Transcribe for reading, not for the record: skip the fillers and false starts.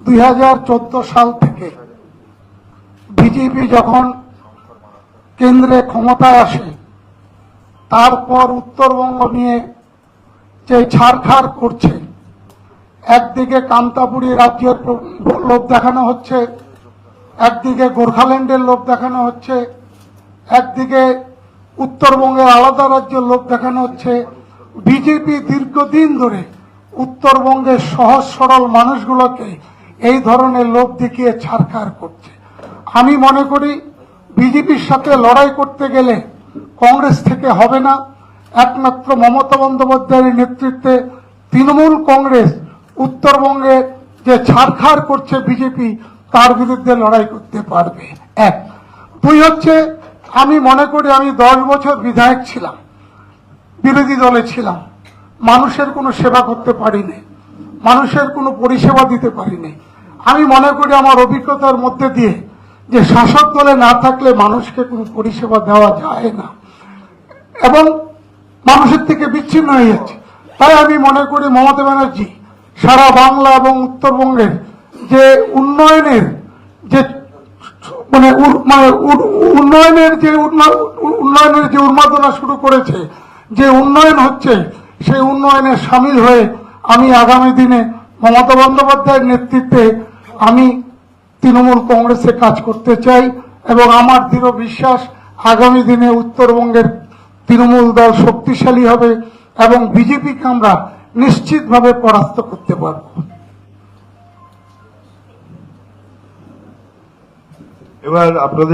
2014 সাল থেকে বিজেপি যখন কেন্দ্রে ক্ষমতায় আসে, তারপর উত্তরবঙ্গ নিয়ে যে ছাড়খাড় করছে, একদিকে কামতাপুরী রাজ্যের লোভ দেখানো হচ্ছে, একদিকে গোর্খাল্যান্ডের লোভ দেখানো হচ্ছে, একদিকে উত্তরবঙ্গের আলাদা রাজ্যের লোভ দেখানো হচ্ছে। বিজেপি দীর্ঘদিন ধরে উত্তরবঙ্গের সহজ সরল মানুষগুলোকে এই ধরনের লোভ দেখিয়ে ছাড়খাড় করছে। আমি মনে করি বিজেপির সাথে লড়াই করতে গেলে কংগ্রেস থেকে হবে না, একমাত্র মমতা বন্দ্যোপাধ্যায়ের নেতৃত্বে তৃণমূল কংগ্রেস উত্তরবঙ্গে যে ছাড়খাড় করছে বিজেপি, তার বিরুদ্ধে লড়াই করতে পারবে। এক। দুই হচ্ছে, আমি মনে করি আমি 10 বছর বিধায়ক ছিলাম, বিরোধী দলে ছিলাম, মানুষের কোনো সেবা করতে পারিনি, মানুষের কোনো পরিষেবা দিতে পারিনি। আমি মনে করি আমার অভিজ্ঞতার মধ্যে দিয়ে যে শাসক দলে না থাকলে মানুষকে কোনো পরিষেবা দেওয়া যায় না এবং মানুষের থেকে বিচ্ছিন্ন হয়ে যাচ্ছে। তাই আমি মনে করি মমতা ব্যানার্জি সারা বাংলা এবং উত্তরবঙ্গের যে উন্নয়নের যে উন্নয়নের যে উন্মাদনা শুরু করেছে, যে উন্নয়ন হচ্ছে, সেই উন্নয়নে সামিল হয়ে আমি আগামী দিনে মমতা বন্দ্যোপাধ্যায়ের নেতৃত্বে আমি তৃণমূল কংগ্রেসে কাজ করতে চাই এবং আমার দৃঢ় বিশ্বাস আগামী দিনে উত্তরবঙ্গের তৃণমূল দল শক্তিশালী হবে এবং বিজেপিকে আমরা নিশ্চিতভাবে পরাস্ত করতে পারব। এবার আপনাদের